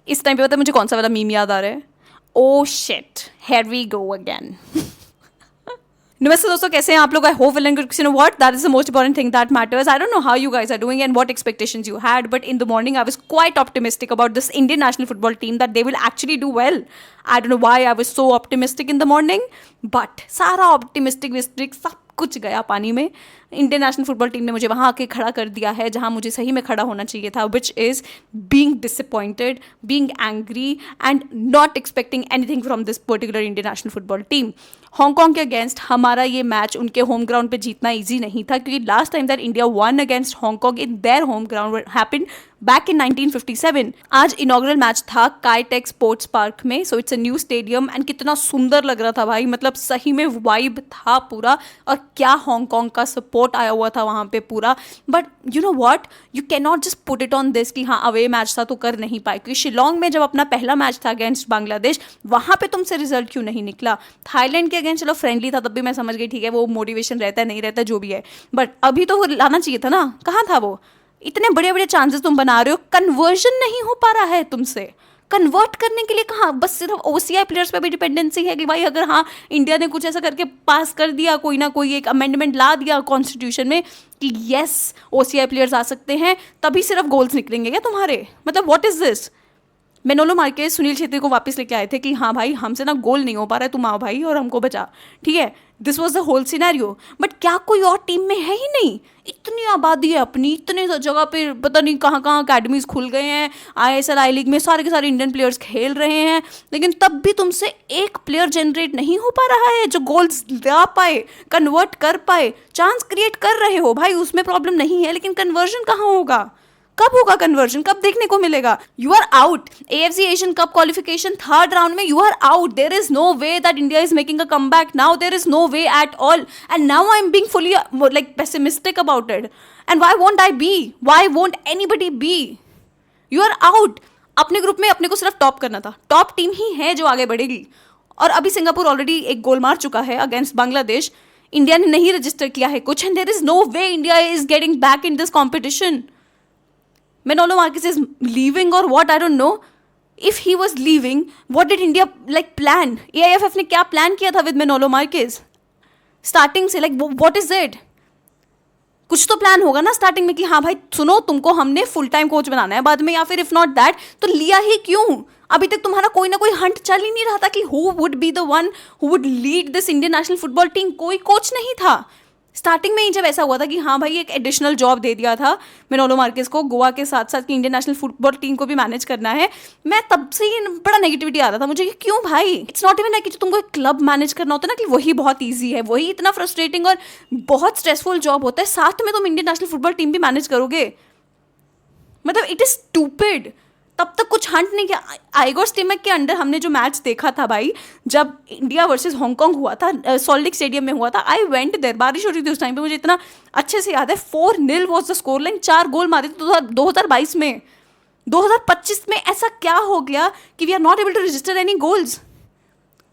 इस टाइम पे पता है मुझे कौन सा वाला मीम याद आ रहा है? Oh shit, here we go again. नमस्ते दोस्तों, कैसे हैं आप लोग? I hope well and good. You know what, that is the most important thing that matters. I don't know how you guys are doing and what expectations you had, but in the morning I was quite optimistic about this Indian national football team that they will actually do well. I don't know why I was so optimistic in the morning, but सारा optimistic सब कुछ गया पानी में. Indian national football team ने मुझे वहाँ आके खड़ा कर दिया है जहाँ मुझे सही में खड़ा होना चाहिए था, which is being disappointed, being angry and not expecting anything from this particular Indian national football team. Hong Kong के अगेंस्ट हमारा ये मैच उनके होम ग्राउंड पे जीतना ईजी नहीं था, क्योंकि last time that India one against Hong Kong in their home ground happened back in 1957. आज इनॉग्रल मैच था काईटेक स्पोर्ट्स पार्क में, so it's a new stadium and कितना सुंदर लग रहा था भाई, मतलब सही में वाइब था पूरा. और क्या हांगकॉन्ग का सपोर्ट आया हुआ था वहाँ पे पूरा. But you know what, you can not just put it on this कि हाँ अवे मैच था तो कर नहीं पाए, क्योंकि शिलोंग में जब अपना पहला मैच था अगेंस्ट बांग्लादेश, वहाँ पे तुमसे रिजल्ट क्यों नहीं निकला? थाईलैंड के अगेंस्ट चलो फ्रेंडली था, तब भी मैं समझ गई ठीक है वो मोटिवेशन रहता है नहीं रहता जो भी है, बट अभी तो वो लाना चाहिए था ना. कहाँ था वो? इतने बड़े बड़े चांसेस तुम बना रहे हो, कन्वर्जन नहीं हो पा रहा है तुमसे. कन्वर्ट करने के लिए कहाँ, बस सिर्फ ओसीआई प्लेयर्स पे भी डिपेंडेंसी है कि भाई अगर हाँ इंडिया ने कुछ ऐसा करके पास कर दिया, कोई ना कोई एक अमेंडमेंट ला दिया कॉन्स्टिट्यूशन में कि येस ओसीआई प्लेयर्स आ सकते हैं, तभी सिर्फ गोल्स निकलेंगे क्या तुम्हारे? मतलब what is this? Manolo Marquez Sunil Chhetri को वापस लेके आए थे कि हाँ भाई हमसे ना गोल नहीं हो पा रहा है, तुम आओ भाई और हमको बचा. ठीक है, this was the whole scenario. But क्या कोई और टीम में है ही नहीं? इतनी आबादी है अपनी, इतने जगह पे पता नहीं कहाँ कहाँ अकेडमीज खुल गए हैं, आईएसएल आई लीग में सारे के सारे इंडियन प्लेयर्स खेल रहे हैं, लेकिन तब भी तुमसे एक प्लेयर जनरेट नहीं हो पा रहा है जो गोल्स ला पाए, कन्वर्ट कर पाए. चांस क्रिएट कर रहे हो भाई, उसमें प्रॉब्लम नहीं है, लेकिन कन्वर्जन कहाँ होगा? कब होगा कन्वर्जन? कब देखने को मिलेगा? You are out. AFC Asian cup qualification third round में you are out. There is no way that India is making a comeback now. There is no way at all. And now I am being fully like pessimistic about it. And why won't I be? Why won't anybody be? You are out. अपने group में अपने को सिर्फ top करना था. Top team ही है जो आगे बढ़ेगी. और अभी सिंगापुर ऑलरेडी एक गोल मार चुका है अगेंस्ट बांग्लादेश. इंडिया ने नहीं रजिस्टर किया है कुछ, and there is no way India is getting back in this competition. Manolo Marquez is leaving or what? I don't know. If he was leaving, what did India like plan? AIFF ने क्या plan किया था with Manolo Marquez? Starting से like what is it? कुछ तो plan होगा ना starting में कि हाँ भाई सुनो तुमको हमने फुल टाइम कोच बनाना है बाद में, या फिर इफ नॉट दैट तो लिया ही क्यों? अभी तक तुम्हारा कोई ना कोई हंट चल ही नहीं रहा था कि who would be the one who would lead this Indian national football team. कोई कोच नहीं था. स्टार्टिंग में ही जब ऐसा हुआ था कि हाँ भाई एक एडिशनल जॉब दे दिया था मेनोलो मार्केस को गोवा के साथ साथ कि इंडियन नेशनल फुटबॉल टीम को भी मैनेज करना है, मैं तब से ही बड़ा नेगेटिविटी आ रहा था मुझे कि क्यों भाई? इट्स नॉट इवन लाइक कि तुमको एक क्लब मैनेज करना होता है ना कि वही बहुत ईजी है, वही इतना फ्रस्ट्रेटिंग और बहुत स्ट्रेसफुल जॉब होता है, साथ में तुम इंडियन नेशनल फुटबॉल टीम भी मैनेज करोगे. मतलब इट इज स्टूपिड. तब तक कुछ हंट नहीं किया. आइगोर स्टीमक के अंडर हमने जो मैच देखा था भाई, जब इंडिया वर्सेस हांगकांग हुआ था सॉल्ट लेक स्टेडियम में हुआ था, आई वेंट देयर. बारिश हो रही थी उस टाइम पे, मुझे इतना अच्छे से याद है. 4-0 वाज द स्कोर लाइन. 4 गोल मारे थे 2022 में. 2025 में ऐसा क्या हो गया कि we are not able to register any goals?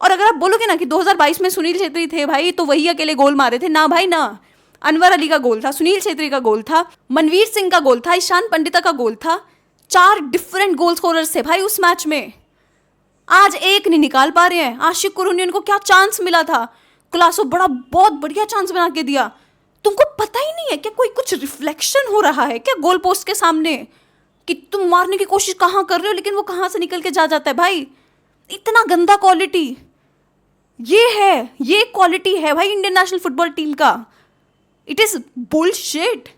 और अगर आप बोलोगे ना कि 2022 में सुनील छेत्री थे भाई तो वही अकेले गोल मारे थे, ना भाई ना. अनवर अली का गोल था, सुनील छेत्री का गोल था, मनवीर सिंह का गोल था, ईशान पंडिता का गोल था. 4 डिफरेंट गोल स्कोरर्स थे भाई उस मैच में. आज एक नहीं निकाल पा रहे हैं. आशिक कुरुनियन को क्या चांस मिला था, क्लासो बहुत बढ़िया चांस बना के दिया. तुमको पता ही नहीं है क्या कोई कुछ रिफ्लेक्शन हो रहा है क्या गोल पोस्ट के सामने कि तुम मारने की कोशिश कहाँ कर रहे हो लेकिन वो कहाँ से निकल के जा जाता है भाई? इतना गंदा क्वालिटी. ये क्वालिटी है भाई इंडियन नेशनल फुटबॉल टीम का. It is bullshit.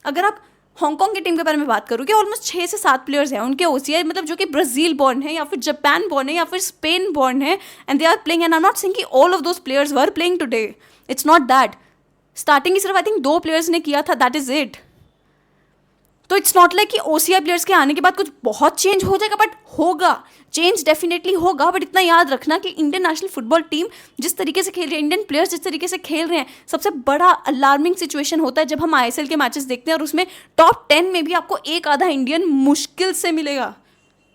अगर आप हांगकांग की टीम के बारे में बात करूँ कि ऑलमोस्ट 6 से 7 प्लेयर्स हैं उनके ओसीआई, मतलब जो कि ब्राज़ील बॉर्न है या फिर जापान बॉर्न है या फिर स्पेन बॉर्न है, and they are playing. And I am not saying कि all of those players were playing today. It's not that. Starting ही सिर्फ आई थिंक 2 प्लेयर्स ने किया था, दैट इज इट. तो इट्स नॉट लाइक कि OCI players के आने के बाद कुछ बहुत चेंज हो जाएगा, बट होगा चेंज, डेफिनेटली होगा. बट इतना याद रखना कि इंडियन नेशनल फुटबॉल टीम जिस तरीके से खेल रही है, इंडियन प्लेयर्स जिस तरीके से खेल रहे हैं, सबसे बड़ा अलार्मिंग सिचुएशन होता है जब हम आईएसएल के मैचेस देखते हैं और उसमें टॉप 10 में भी आपको एक आधा इंडियन मुश्किल से मिलेगा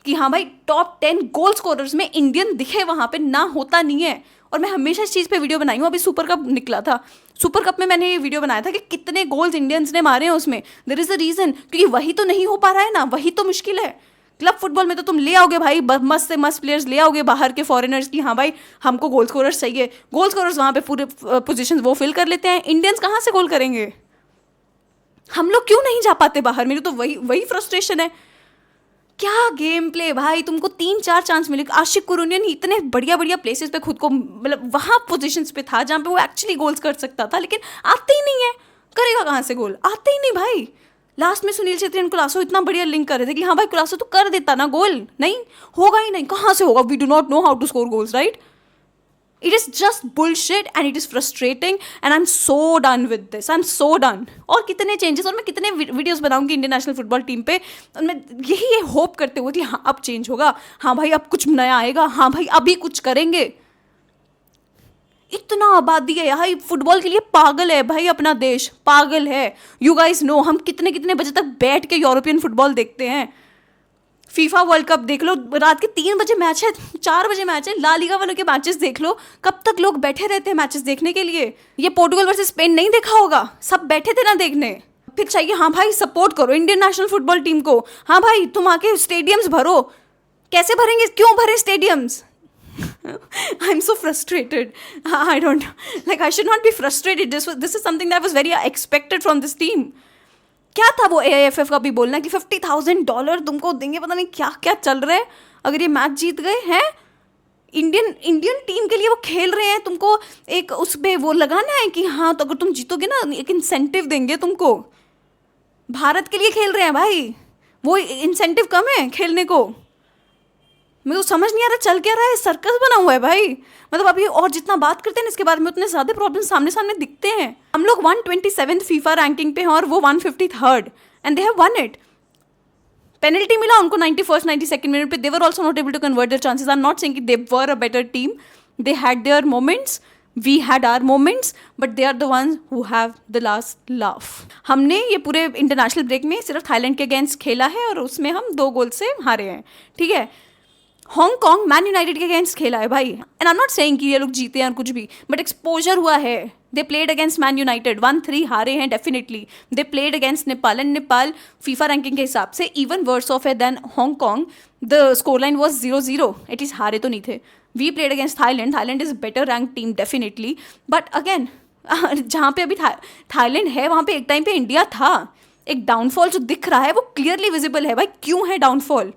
कि हाँ भाई टॉप 10 गोल स्कोरर्स में इंडियन दिखे वहाँ पे, ना होता नहीं है. और मैं हमेशा इस चीज़ पे वीडियो बनाई हूँ. अभी सुपर कप निकला था, सुपर कप में मैंने ये वीडियो बनाया था कि कितने गोल्स इंडियंस ने मारे हैं उसमें. देयर इज़ अ रीज़न, क्योंकि वही तो नहीं हो पा रहा है ना, वही तो मुश्किल है. क्लब फुटबॉल में तो तुम ले आओगे भाई मस्त से मस्त प्लेयर्स ले आओगे बाहर के फॉरेनर्स की, हाँ भाई हमको गोल स्कोरर्स चाहिए, गोल स्कोरर्स वहाँ पे पूरे पोजीशन वो फिल कर लेते हैं। इंडियंस कहाँ से गोल करेंगे? हम लोग क्यों नहीं जा पाते बाहर? मेरी तो वही फ्रस्ट्रेशन है। क्या गेम प्ले भाई, तुमको 3-4 चांस मिले। आशिक कुरुनियन इतने बढ़िया बढ़िया प्लेसेस पे खुद को, मतलब वहाँ पोजीशंस पे था जहाँ पे वो एक्चुअली गोल्स कर सकता था, लेकिन आते ही नहीं है। करेगा कहाँ से गोल? आते ही नहीं भाई। लास्ट में सुनील छेत्री एंड कुलासो इतना बढ़िया लिंक कर रहे थे कि हाँ भाई कुलासो तो कर देता ना गोल, नहीं होगा ही नहीं, कहाँ से होगा? We do not know how to score goals, right? It is just bullshit and it is frustrating and I'm so done with this. I'm so done. और कितने चेंजेस, और मैं कितने वीडियोस बनाऊंगी इंडियन नेशनल फुटबॉल टीम पे, और मैं यही होप करते हुए कि हाँ अब चेंज होगा, हाँ भाई अब कुछ नया आएगा, हाँ भाई अभी कुछ करेंगे। इतना आबादी है भाई, फुटबॉल के लिए पागल है भाई, अपना देश पागल है। यू गाइस नो हम कितने कितने बजे तक बैठ के यूरोपियन फुटबॉल देखते हैं। फीफा वर्ल्ड कप देख लो, रात के 3 बजे मैच है, 4 बजे मैच है। ला लीगा वालों के मैचेस देख लो, कब तक लोग बैठे रहते हैं मैचेस देखने के लिए। ये पोर्टुगल वर्सेस स्पेन नहीं देखा होगा, सब बैठे थे ना देखने। फिर चाहिए हाँ भाई सपोर्ट करो इंडियन नेशनल फुटबॉल टीम को, हाँ भाई तुम आके स्टेडियम्स भरो। कैसे भरेंगे? क्यों भरे stadiums? I am so frustrated. I don't like, I should not be frustrated. This is something that was very expected from this team. क्या था वो AIFF का भी बोलना कि $50,000 तुमको देंगे, पता नहीं क्या क्या चल रहा है अगर ये मैच जीत गए हैं। इंडियन टीम के लिए वो खेल रहे हैं, तुमको एक उस पर वो लगाना है कि हाँ तो अगर तुम जीतोगे ना एक इंसेंटिव देंगे तुमको। भारत के लिए खेल रहे हैं भाई, वो इंसेंटिव कम है खेलने को। मेरे को समझ नहीं आ रहा चल क्या रहा है, सर्कस बना हुआ है भाई। मतलब अभी और जितना बात करते हैं ना इसके बारे में उतने ज़्यादा प्रॉब्लम सामने सामने दिखते हैं। हम लोग 127th फीफा रैंकिंग पे हैं और वो 153rd and they have won it. Penalty मिला उनको 91st 92nd मिनट पे। They were also not able to convert their chances. I am not saying कि they were a better team, they had their moments, we had our moments, but they are the ones who have the last laugh. हमने ये पूरे international break में सिर्फ Thailand के against खेला है और उसमें हम 2 गोल से हारे हैं, ठीक है। हांगकांग मैन यूनाइटेड के अगेंस्ट खेला है भाई, and I am not saying कि ये लोग जीते हैं और कुछ भी, बट एक्सपोजर हुआ है। They played against Man United, 1-3 हारे हैं definitely. They played against Nepal and Nepal FIFA ranking के हिसाब से इवन वर्स ऑफ है than Hong Kong. The score line was 0-0, at least हारे तो नहीं थे। We played against Thailand, Thailand is better rank team definitely, but again जहाँ पे अभी थाईलैंड है वहाँ पे एक टाइम पे इंडिया था। एक डाउनफॉल जो दिख रहा है वो क्लियरली विजिबल है भाई। क्यों है डाउनफॉल?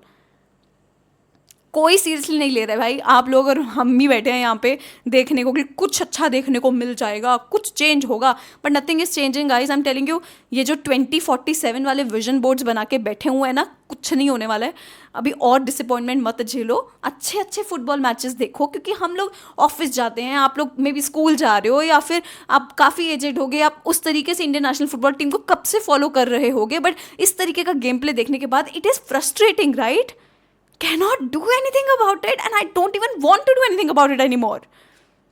कोई सीरियसली नहीं ले रहा है भाई। आप लोग और हम ही बैठे हैं यहाँ पे देखने को कि कुछ अच्छा देखने को मिल जाएगा, कुछ चेंज होगा, but nothing is changing guys. I am telling you, ये जो 2047 वाले विजन बोर्ड्स बना के बैठे हुए हैं ना, कुछ नहीं होने वाला है। अभी और डिसअपॉइंटमेंट मत झेलो, अच्छे अच्छे फुटबॉल मैचेस देखो, क्योंकि हम लोग ऑफिस जाते हैं, आप लोग मे बी स्कूल जा रहे हो या फिर आप काफ़ी एजेड हो गए, आप उस तरीके से इंडियन नेशनल फुटबॉल टीम को कब से फॉलो कर रहे होगे, बट इस तरीके का गेम प्ले देखने के बाद it is frustrating, right? Cannot do anything about it and I don't even want to do anything about it anymore.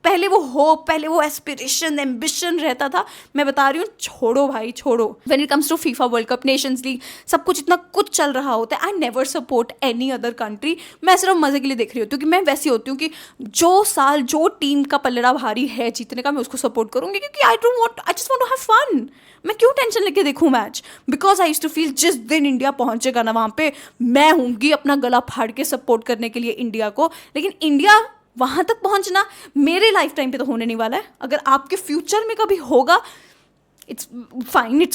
पहले वो होप, पहले वो एस्पिरेशन, एम्बिशन रहता था। मैं बता रही हूँ, छोड़ो भाई छोड़ो। When it comes to FIFA world cup, Nations league, सब कुछ इतना कुछ चल रहा होता है। I never support any other country. मैं सिर्फ मजे के लिए देख रही होती हूँ, क्योंकि मैं वैसी होती हूँ कि जो टीम का पल्लड़ा भारी है जीतने का, मैं उसको सपोर्ट करूँगी, क्योंकि I just want to have fun. मैं क्यों टेंशन लेके देखूँ match? Because I used to feel जिस दिन इंडिया पहुंचेगा ना वहाँ पे मैं होंगी अपना गला फाड़ के सपोर्ट करने के लिए इंडिया को। लेकिन इंडिया वहाँ तक पहुँचना मेरे लाइफ टाइम पे तो होने नहीं वाला है। अगर आपके फ्यूचर में कभी होगा, it's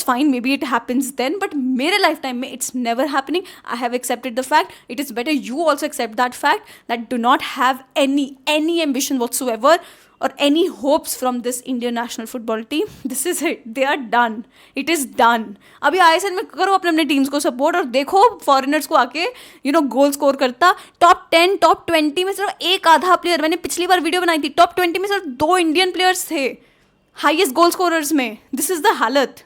fine, maybe it happens then, but मेरे लाइफ टाइम में it's never happening. I have accepted the fact. It is better you also accept that fact, that do not have any ambition whatsoever or any hopes from this Indian national football team. This is it. They are done. It is done. अभी ISL में करो अपने teams को support और देखो foreigners को आके goal score करता। टॉप 10 टॉप 20 में सिर्फ एक आधा प्लेयर, मैंने पिछली बार वीडियो बनाई थी, टॉप 20 में सिर्फ 2 इंडियन प्लेयर्स थे हाईएस्ट गोल स्कोरर्स में। दिस इज द हालत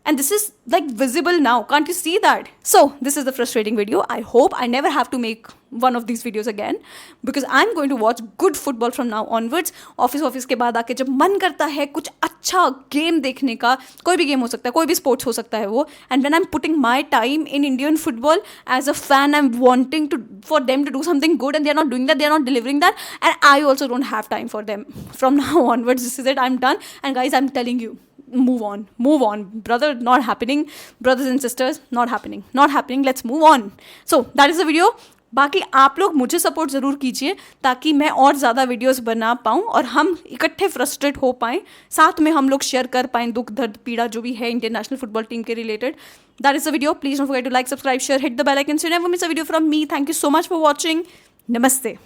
and this is like visible now. Can't you see that? So this is the frustrating video. I hope I never have to make one of these videos again, because I'm going to watch good football from now onwards. Office के बाद आके जब मन करता है कुछ अच्छा game देखने का, कोई भी गेम हो सकता है, कोई भी स्पोर्ट्स हो सकता है वो, and when I'm putting my time in Indian football as a fan, I'm wanting for them to do something good and they're not doing that, they're not delivering that, and I also don't have time for them. From now onwards, this is it, I'm done. And guys, I'm telling you, move on, brother, not happening, brothers and sisters, not happening, let's move on. So that is the video. बाकी आप लोग मुझे support ज़रूर कीजिए ताकि मैं और ज़्यादा वीडियोस बना पाऊँ और हम इकट्ठे फ्रस्ट्रेट हो पाएँ, साथ में हम लोग शेयर कर पाएँ दुख दर्द पीड़ा जो भी है इंडियन नेशनल फुटबॉल टीम के related. That is the video. Please don't forget to like, subscribe, share, hit the bell icon so you never miss a video from me. Thank you so much for watching. नमस्ते.